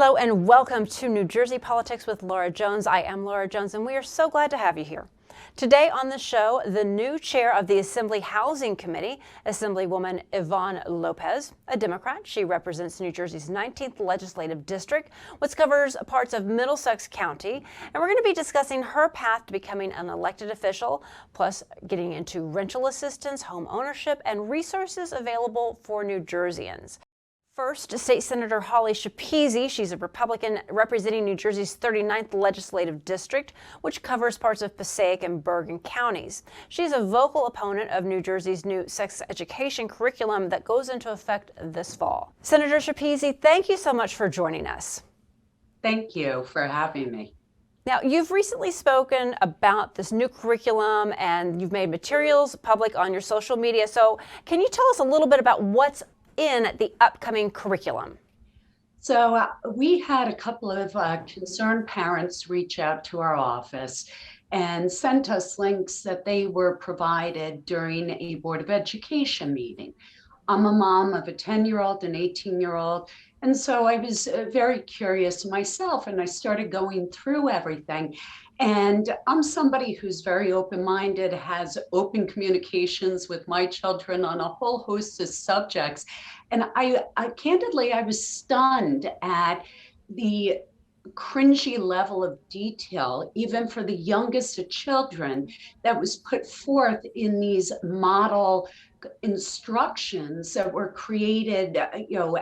Hello and welcome to New Jersey Politics with Laura Jones. I am Laura Jones and we are so glad to have you here. Today on the show, the new chair of the Assembly Housing Committee, Assemblywoman Yvonne Lopez, a Democrat. She represents New Jersey's 19th legislative district, which covers parts of Middlesex County. And we're going to be discussing her path to becoming an elected official, plus getting into rental assistance, home ownership, and resources available for New Jerseyans. First, State Senator Shapizi. She's a Republican representing New Jersey's 39th legislative district, which covers parts of Passaic and Bergen counties. She's a vocal opponent of New Jersey's new sex education curriculum that goes into effect this fall. Senator Shapizi, thank you so much for joining us. Thank you for having me. Now, you've recently spoken about this new curriculum and you've made materials public on your social media. So can you tell us a little bit about what's in the upcoming curriculum? So we had a couple of concerned parents reach out to our office and sent us links that they were provided during a Board of Education meeting. I'm a mom of a 10-year-old and 18-year-old, and so I was very curious myself, and I started going through everything. And I'm somebody who's very open-minded, has open communications with my children on a whole host of subjects. And I candidly, I was stunned at the cringy level of detail, even for the youngest of children, that was put forth in these model instructions that were created,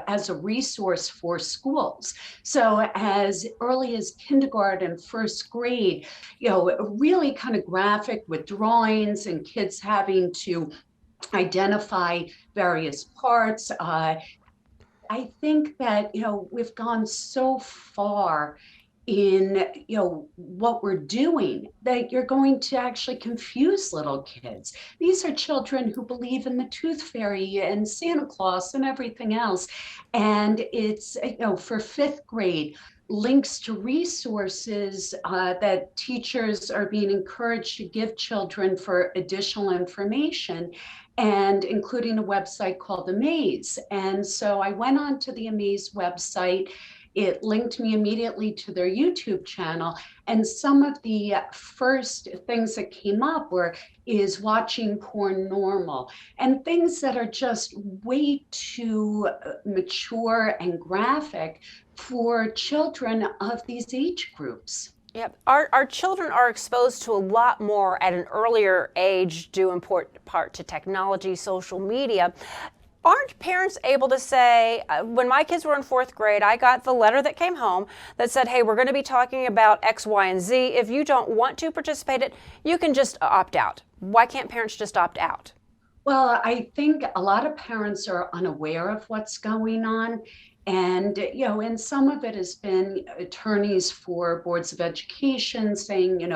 as a resource for schools. So as early as kindergarten, first grade, really kind of graphic with drawings and kids having to identify various parts. I think that, we've gone so far in, what we're doing that you're going to actually confuse little kids. These are children who believe in the tooth fairy and Santa Claus and everything else. And it's, for fifth grade, links to resources that teachers are being encouraged to give children for additional information, and including a website called Amaze. And so I went on to the Amaze website. It linked me immediately to their YouTube channel. And some of the first things that came up is watching porn normal, and things that are just way too mature and graphic for children of these age groups. Yep. Our children are exposed to a lot more at an earlier age, due in part to technology, social media. Aren't parents able to say, when my kids were in fourth grade, I got the letter that came home that said, hey, we're going to be talking about X, Y, and Z. If you don't want to participate in it, you can just opt out. Why can't parents just opt out? Well, I think a lot of parents are unaware of what's going on. And, and some of it has been attorneys for boards of education saying,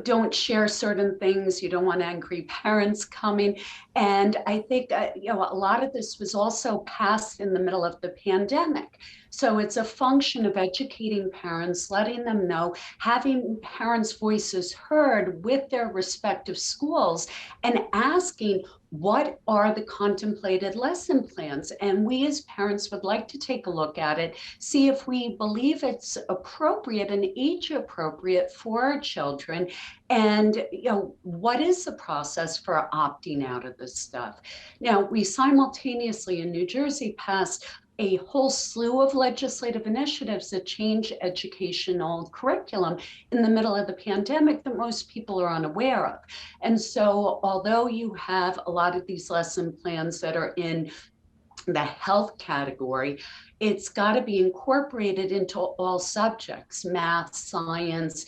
don't share certain things. You don't want angry parents coming. And I think, a lot of this was also passed in the middle of the pandemic. So it's a function of educating parents, letting them know, having parents' voices heard with their respective schools, and asking, what are the contemplated lesson plans? And we as parents would like to take a look at it, see if we believe it's appropriate and age appropriate for our children. And, what is the process for opting out of this stuff? Now, we simultaneously in New Jersey passed a whole slew of legislative initiatives that change educational curriculum in the middle of the pandemic that most people are unaware of. And so although you have a lot of these lesson plans that are in the health category, it's got to be incorporated into all subjects: math, science,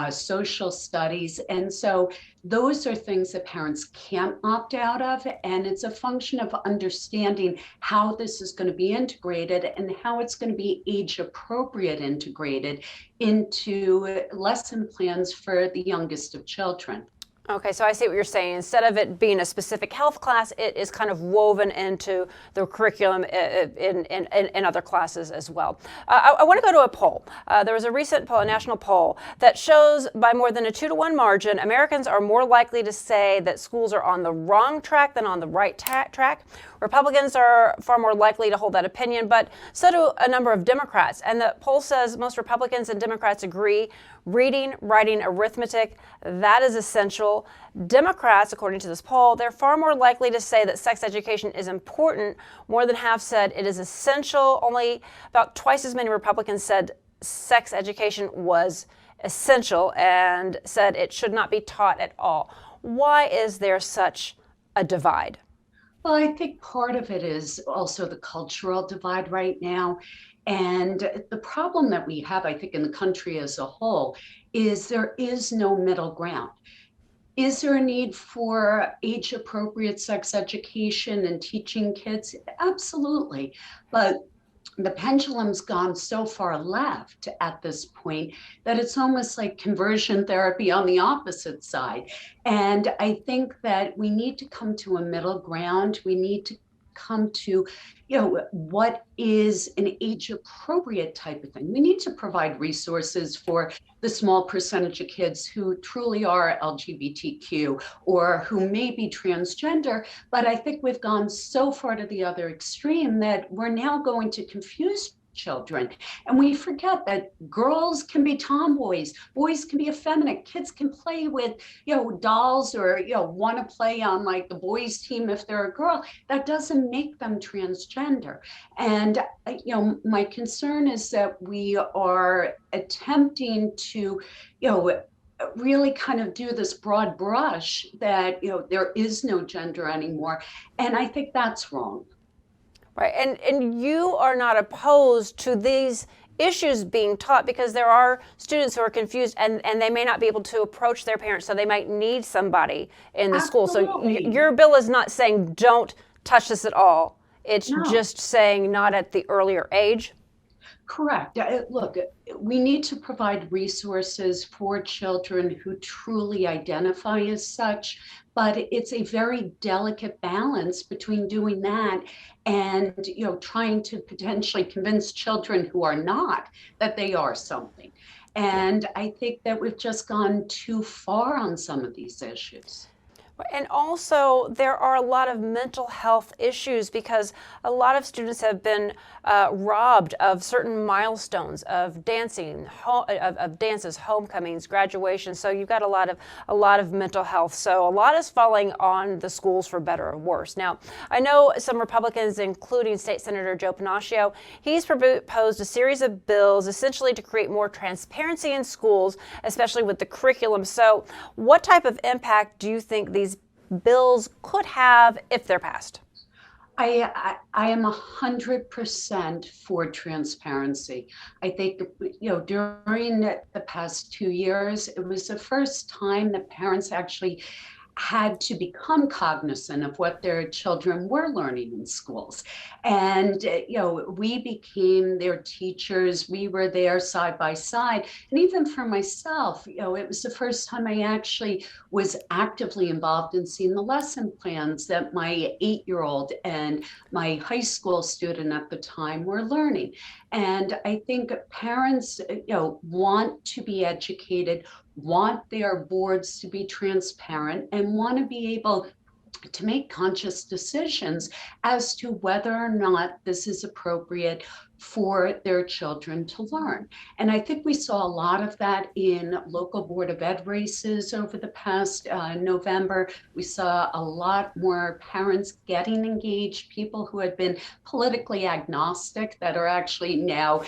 social studies. And so those are things that parents can't opt out of. And it's a function of understanding how this is going to be integrated and how it's going to be age appropriate integrated into lesson plans for the youngest of children. Okay, so I see what you're saying. Instead of it being a specific health class, it is kind of woven into the curriculum in other classes as well. I want to go to a poll. There was a recent poll, a national poll, that shows by more than a 2-to-1 margin, Americans are more likely to say that schools are on the wrong track than on the right track. Republicans are far more likely to hold that opinion, but so do a number of Democrats. And the poll says most Republicans and Democrats agree reading, writing, arithmetic, that is essential. Democrats, according to this poll, they're far more likely to say that sex education is important. More than half said it is essential. Only about twice as many Republicans said sex education was essential and said it should not be taught at all. Why is there such a divide? Well, I think part of it is also the cultural divide right now. And the problem that we have, I think, in the country as a whole, is there is no middle ground. Is there a need for age-appropriate sex education and teaching kids? Absolutely. But the pendulum's gone so far left at this point that it's almost like conversion therapy on the opposite side. And I think that we need to come to a middle ground. We need to come to, what is an age appropriate type of thing. We need to provide resources for the small percentage of kids who truly are LGBTQ or who may be transgender. But I think we've gone so far to the other extreme that we're now going to confuse children. And we forget that girls can be tomboys, boys can be effeminate, kids can play with, dolls or, want to play on like the boys team if they're a girl. That doesn't make them transgender. And, my concern is that we are attempting to, really kind of do this broad brush that, there is no gender anymore. And I think that's wrong. Right, and you are not opposed to these issues being taught because there are students who are confused and they may not be able to approach their parents, so they might need somebody in the school. So your bill is not saying don't touch this at all. It's just saying not at the earlier age. Correct. Look, we need to provide resources for children who truly identify as such, but it's a very delicate balance between doing that and, trying to potentially convince children who are not that they are something. And I think that we've just gone too far on some of these issues. And also, there are a lot of mental health issues because a lot of students have been robbed of certain milestones of dancing, of dances, homecomings, graduation. So you've got a lot of mental health. So a lot is falling on the schools for better or worse. Now, I know some Republicans, including State Senator Joe Panacio, he's proposed a series of bills essentially to create more transparency in schools, especially with the curriculum. So what type of impact do you think these bills could have if they're passed? I am 100% for transparency. I think, during the past 2 years, it was the first time that parents actually had to become cognizant of what their children were learning in schools. And, we became their teachers. We were there side by side. And even for myself, it was the first time I actually was actively involved in seeing the lesson plans that my 8-year-old and my high school student at the time were learning. And I think parents, want to be educated, want their boards to be transparent, and want to be able to make conscious decisions as to whether or not this is appropriate for their children to learn. And I think we saw a lot of that in local Board of Ed races over the past November. We saw a lot more parents getting engaged, people who had been politically agnostic that are actually now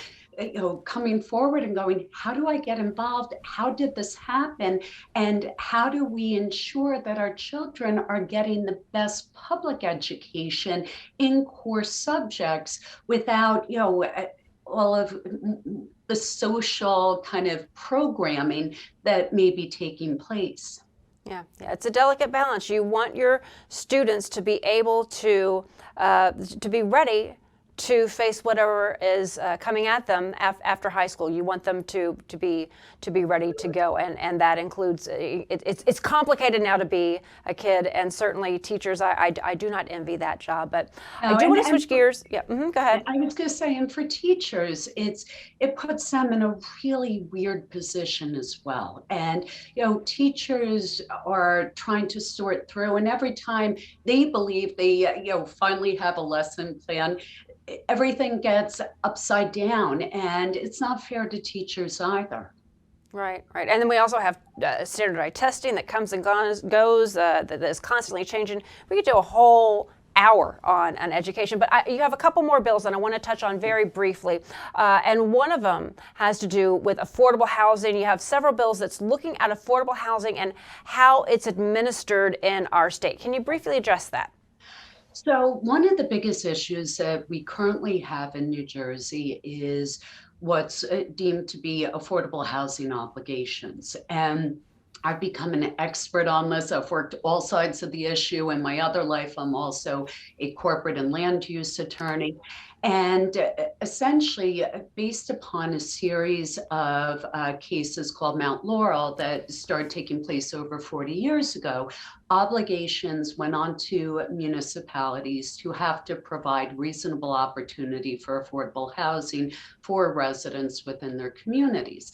coming forward and going, how do I get involved? How did this happen? And how do we ensure that our children are getting the best public education in core subjects without, all of the social kind of programming that may be taking place? Yeah, it's a delicate balance. You want your students to be able to be ready to face whatever is coming at them after high school. You want them to be ready to go, and that includes it's complicated now to be a kid, and certainly teachers. I do not envy that job, but No, I do want to switch gears. Yeah, go ahead. I was going to say, and for teachers, it puts them in a really weird position as well. And teachers are trying to sort through, and every time they believe they finally have a lesson plan, everything gets upside down, and it's not fair to teachers either. Right. And then we also have standardized testing that comes and goes that is constantly changing. We could do a whole hour on education, but you have a couple more bills that I want to touch on very briefly, and one of them has to do with affordable housing. You have several bills that's looking at affordable housing and how it's administered in our state. Can you briefly address that? So one of the biggest issues that we currently have in New Jersey is what's deemed to be affordable housing obligations. And I've become an expert on this. I've worked all sides of the issue. In my other life, I'm also a corporate and land use attorney. And essentially, based upon a series of cases called Mount Laurel that started taking place over 40 years ago, obligations went on to municipalities to have to provide reasonable opportunity for affordable housing for residents within their communities.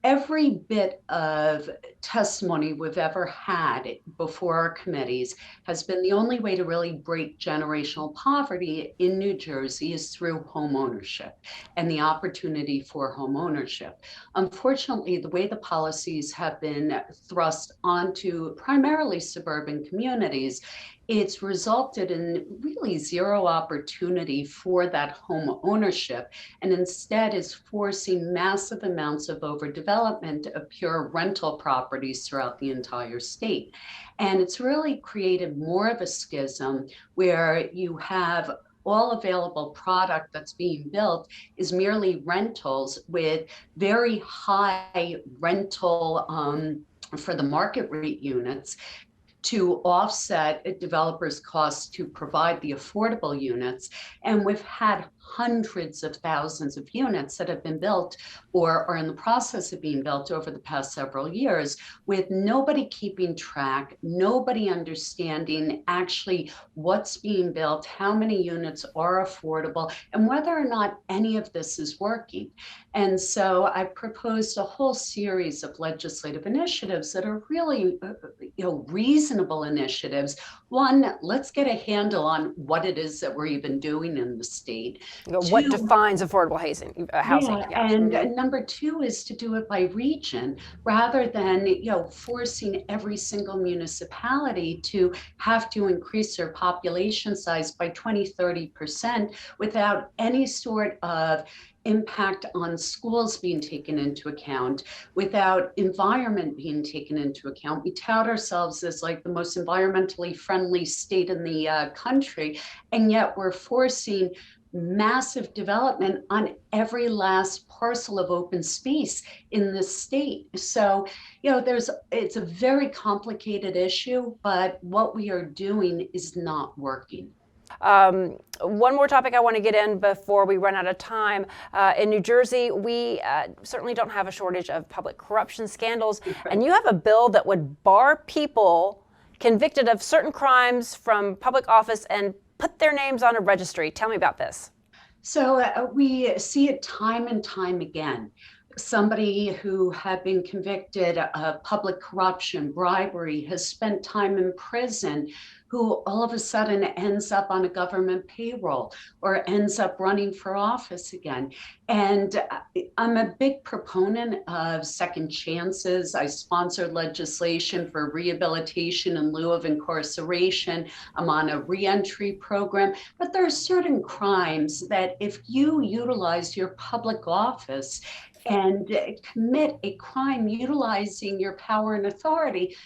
Every bit of testimony we've ever had before our committees has been the only way to really break generational poverty in New Jersey is through home ownership and the opportunity for home ownership. Unfortunately, the way the policies have been thrust onto primarily suburban communities, it's resulted in really zero opportunity for that home ownership, and instead is forcing massive amounts of overdevelopment of pure rental properties throughout the entire state. And it's really created more of a schism where you have all available product that's being built is merely rentals with very high rental for the market rate units to offset developers' costs to provide the affordable units. And we've had hundreds of thousands of units that have been built or are in the process of being built over the past several years, with nobody keeping track, nobody understanding actually what's being built, how many units are affordable, and whether or not any of this is working. And so I proposed a whole series of legislative initiatives that are really reasonable initiatives. One, let's get a handle on what it is that we're even doing in the state. What defines affordable housing? Yeah. And number two is to do it by region rather than forcing every single municipality to have to increase their population size by 20-30% without any sort of impact on schools being taken into account, without environment being taken into account. We tout ourselves as like the most environmentally friendly state in the country, and yet we're forcing massive development on every last parcel of open space in the state. So, it's a very complicated issue, but what we are doing is not working. One more topic I want to get in before we run out of time. In New Jersey, we certainly don't have a shortage of public corruption scandals, and you have a bill that would bar people convicted of certain crimes from public office and put their names on a registry. Tell me about this. So we see it time and time again. Somebody who had been convicted of public corruption, bribery, has spent time in prison, who all of a sudden ends up on a government payroll or ends up running for office again. And I'm a big proponent of second chances. I sponsored legislation for rehabilitation in lieu of incarceration. I'm on a reentry program, but there are certain crimes that if you utilize your public office and commit a crime utilizing your power and authority,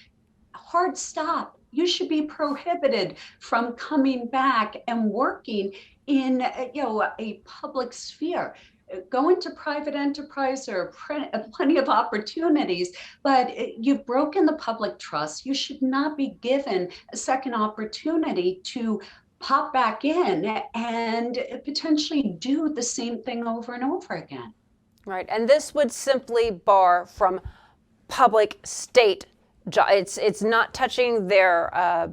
hard stop. You should be prohibited from coming back and working in a public sphere. Go into private enterprise. There are plenty of opportunities, but you've broken the public trust. You should not be given a second opportunity to pop back in and potentially do the same thing over and over again. Right. And this would simply bar from public state jobs. It's not touching their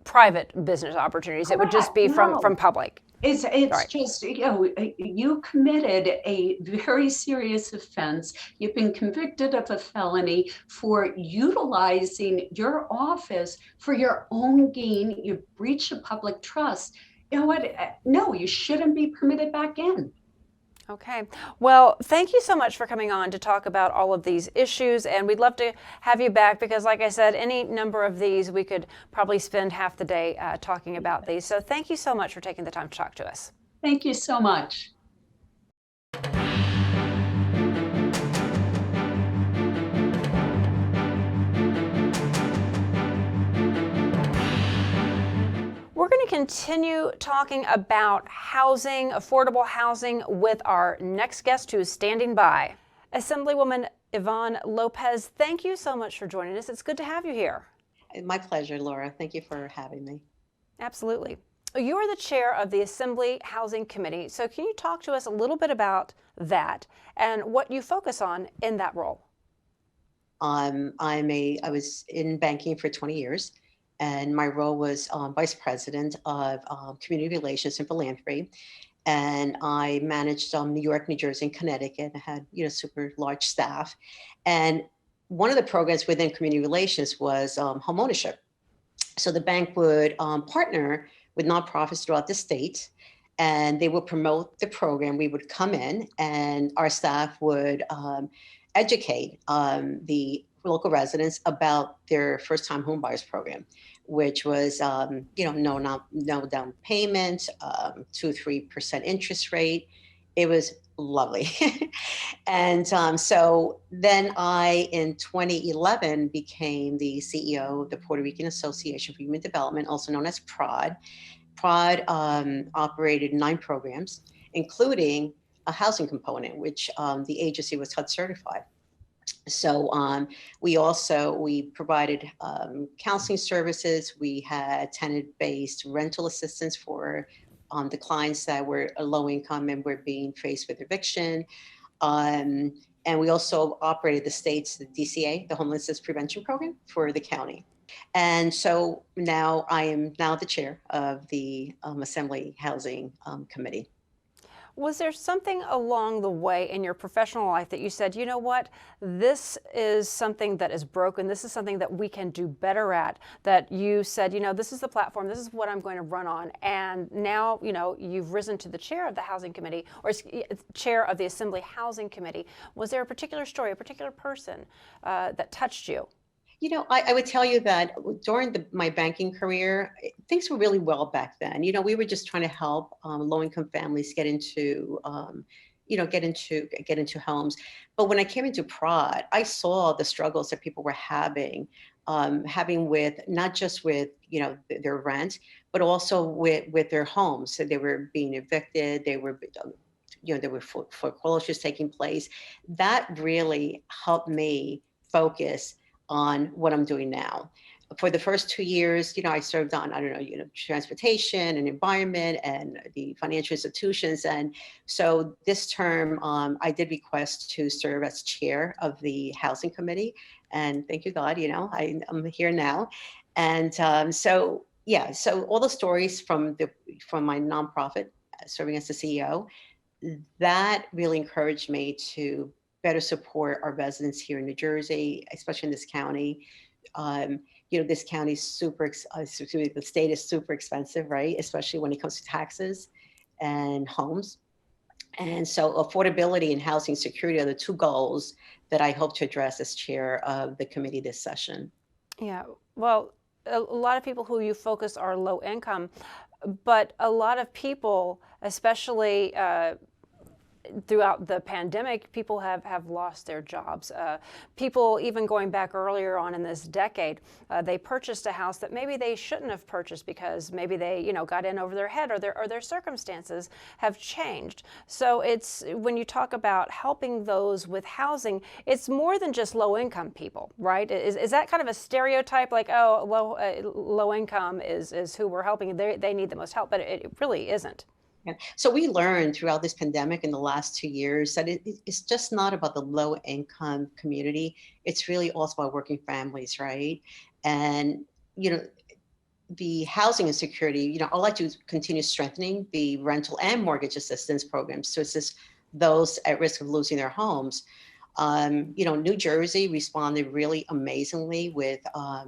private business opportunities. It would just be No. from public. It's Right. just, you committed a very serious offense. You've been convicted of a felony for utilizing your office for your own gain. You breach of public trust. You know what? No, you shouldn't be permitted back in. Okay. Well, thank you so much for coming on to talk about all of these issues. And we'd love to have you back because, like I said, any number of these, we could probably spend half the day talking about these. So thank you so much for taking the time to talk to us. Thank you so much. We're going to continue talking about housing, affordable housing, with our next guest who is standing by. Assemblywoman Yvonne Lopez, thank you so much for joining us. It's good to have you here. My pleasure, Laura. Thank you for having me. Absolutely. You are the chair of the Assembly Housing Committee. So can you talk to us a little bit about that and what you focus on in that role? I was in banking for 20 years, and my role was vice president of community relations and philanthropy. And I managed New York, New Jersey, and Connecticut. I had, super large staff. And one of the programs within community relations was home ownership. So the bank would partner with nonprofits throughout the state, and they would promote the program. We would come in, and our staff would educate the local residents about their first-time home buyers program, which was, no down payment, 2-3% interest rate. It was lovely. And so then I, in 2011, became the CEO of the Puerto Rican Association for Human Development, also known as PROD. PROD operated 9 programs, including a housing component, which the agency was HUD certified. So we provided counseling services. We had tenant-based rental assistance for the clients that were low income and were being faced with eviction. And we also operated the DCA, the Homelessness Prevention Program, for the county. And so now I am the chair of the Assembly Housing Committee. Was there something along the way in your professional life that you said, you know what, this is something that is broken, this is something that we can do better at, that you said, this is the platform, this is what I'm going to run on, and now, you've risen to the chair of the Housing Committee, or chair of the Assembly Housing Committee. Was there a particular story, a particular person that touched you? I would tell you that during my banking career, things were really well back then. We were just trying to help low-income families get into homes. But when I came into PROD, I saw the struggles that people were having with not just with their rent, but also with their homes. So they were being evicted. There were foreclosures taking place. That really helped me focus on what I'm doing now. For the first 2 years, I served on, transportation and environment and the financial institutions. And so this term, I did request to serve as chair of the Housing Committee. And thank you, God, I'm here now. And so all the stories from my nonprofit, serving as the CEO, that really encouraged me to better support our residents here in New Jersey, especially in this county. This county is the state is super expensive, right? Especially when it comes to taxes and homes. And so affordability and housing security are the 2 goals that I hope to address as chair of the committee this session. Yeah, well, a lot of people who you focus are low income, but a lot of people, especially throughout the pandemic, people have lost their jobs. People, even going back earlier on in this decade, they purchased a house that maybe they shouldn't have purchased because maybe they, got in over their head, or their circumstances have changed. So it's, when you talk about helping those with housing, it's more than just low income people, right? Is that kind of a stereotype, like, oh, low income is who we're helping? They need the most help, but it really isn't. Yeah. So we learned throughout this pandemic in the last 2 years that it's just not about the low income community. It's really also about working families, right? And, the housing insecurity, I'd like to continue strengthening the rental and mortgage assistance programs to assist those at risk of losing their homes. New Jersey responded really amazingly with all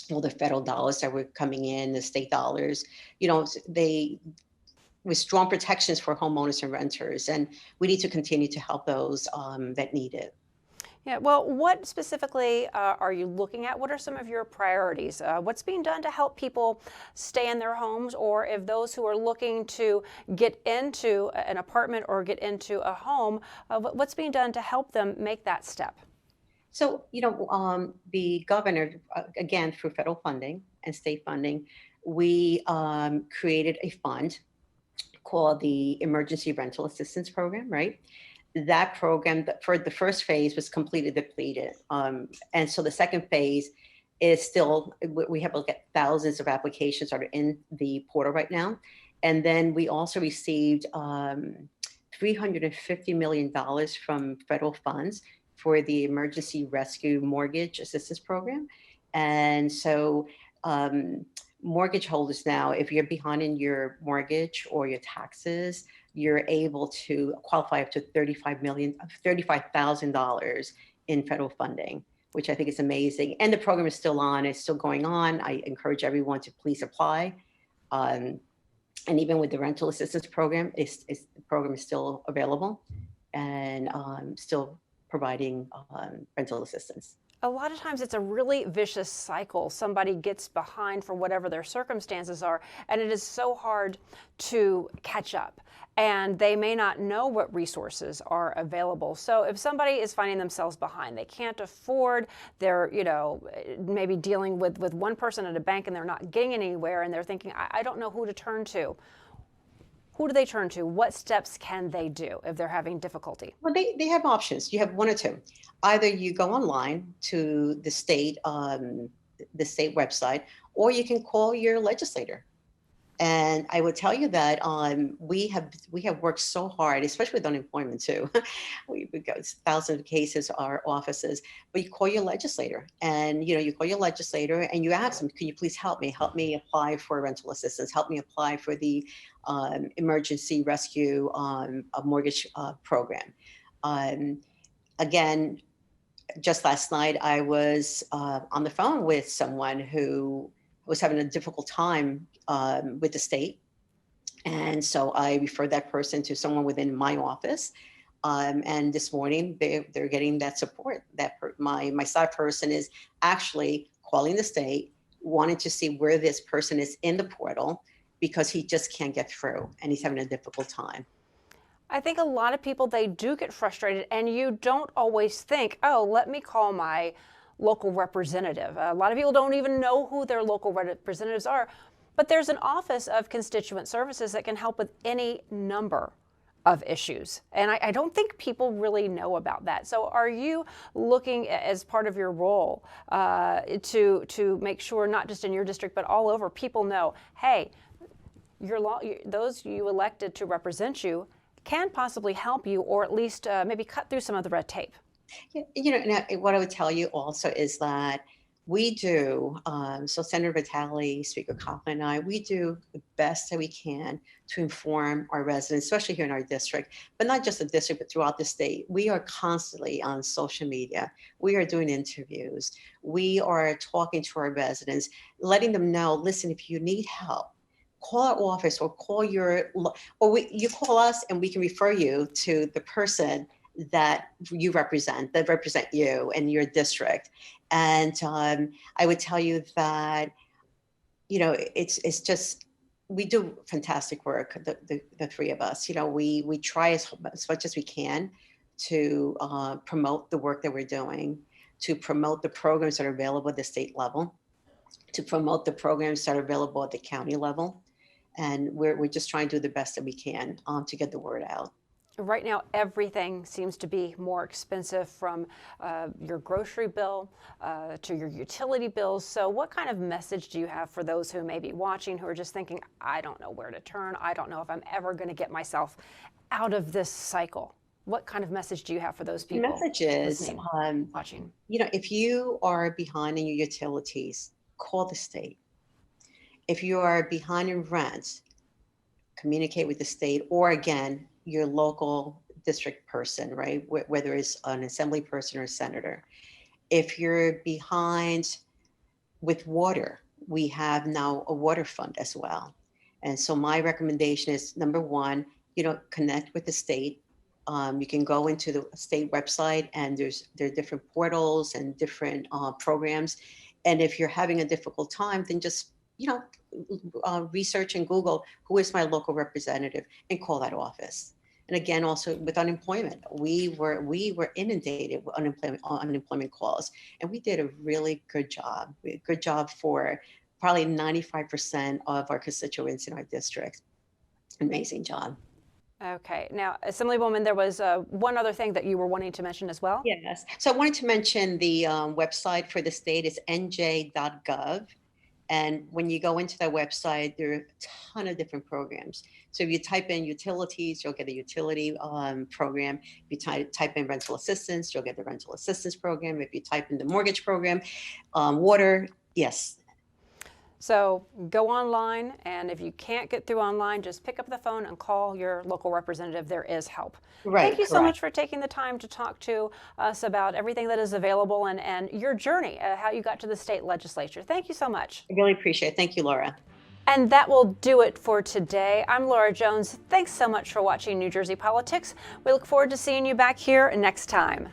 the federal dollars that were coming in, the state dollars. They with strong protections for homeowners and renters. And we need to continue to help those that need it. Yeah, well, what specifically are you looking at? What are some of your priorities? What's being done to help people stay in their homes, or if those who are looking to get into an apartment or get into a home, what's being done to help them make that step? So, the governor, again, through federal funding and state funding, we created a fund called the Emergency Rental Assistance Program, right? That program for the first phase was completely depleted. And so the second phase is still, we have thousands of applications that are in the portal right now. And then we also received $350 million from federal funds for the Emergency Rescue Mortgage Assistance Program. And so mortgage holders now, if you're behind in your mortgage or your taxes, you're able to qualify up to $35,000 in federal funding, which I think is amazing. And the program is still on, it's still going on. I encourage everyone to please apply. And even with the rental assistance program, the program is still available and still providing rental assistance. A lot of times it's a really vicious cycle. Somebody gets behind for whatever their circumstances are, and it is so hard to catch up. And they may not know what resources are available. So if somebody is finding themselves behind, they can't afford, they're, maybe dealing with one person at a bank and they're not getting anywhere, and they're thinking, I don't know who to turn to. Who do they turn to? What steps can they do if they're having difficulty? Well, they have options. You have one or two. Either you go online to the state website, or you can call your legislator. And I would tell you that we have worked so hard, especially with unemployment too. we got thousands of cases, our offices, but you call your legislator, and you call your legislator and you ask them, can you please help me apply for rental assistance, help me apply for the emergency rescue mortgage program. Again, just last night, I was on the phone with someone who was having a difficult time with the state. And so I referred that person to someone within my office. And this morning, they're getting that support. My side person is actually calling the state, wanting to see where this person is in the portal, because he just can't get through and he's having a difficult time. I think a lot of people, they do get frustrated, and you don't always think, oh, let me call my local representative. A lot of people don't even know who their local representatives are, but there's an Office of Constituent Services that can help with any number of issues. And I don't think people really know about that. So are you looking, as part of your role, to make sure, not just in your district, but all over, people know, hey, those you elected to represent you can possibly help you, or at least maybe cut through some of the red tape? Yeah, what I would tell you also is that we do, so Senator Vitale, Speaker Coughlin, and I, we do the best that we can to inform our residents, especially here in our district, but not just the district, but throughout the state. We are constantly on social media. We are doing interviews. We are talking to our residents, letting them know, listen, if you need help, call our office or you call us and we can refer you to the person that represent you and your district. And I would tell you that, it's just we do fantastic work, the three of us. We try as much as we can to promote the work that we're doing, to promote the programs that are available at the state level, to promote the programs that are available at the county level. And we're just trying to do the best that we can to get the word out. Right now, everything seems to be more expensive, from your grocery bill to your utility bills. So what kind of message do you have for those who may be watching, who are just thinking, I don't know where to turn. I don't know if I'm ever going to get myself out of this cycle. What kind of message do you have for those people? The message is, watching. If you are behind in your utilities, call the state. If you are behind in rent, communicate with the state, or again, your local district person, right? Whether it's an assembly person or a senator. If you're behind with water, we have now a water fund as well. And so my recommendation is, number one, connect with the state. You can go into the state website, and there are different portals and different programs. And if you're having a difficult time, then just research and Google who is my local representative and call that office. And again, also with unemployment, we were inundated with unemployment calls, and we did a really good job. Good job for probably 95% of our constituents in our district. Amazing job. Okay. Now, Assemblywoman, there was one other thing that you were wanting to mention as well. Yes. So I wanted to mention the website for the state is nj.gov. And when you go into that website, there are a ton of different programs. So if you type in utilities, you'll get a utility program. If you type in rental assistance, you'll get the rental assistance program. If you type in the mortgage program, water, yes. So go online, and if you can't get through online, just pick up the phone and call your local representative. There is help. Right. Thank you so much for taking the time to talk to us about everything that is available and your journey, how you got to the state legislature. Thank you so much. I really appreciate it. Thank you, Laura. And that will do it for today. I'm Laura Jones. Thanks so much for watching New Jersey Politics. We look forward to seeing you back here next time.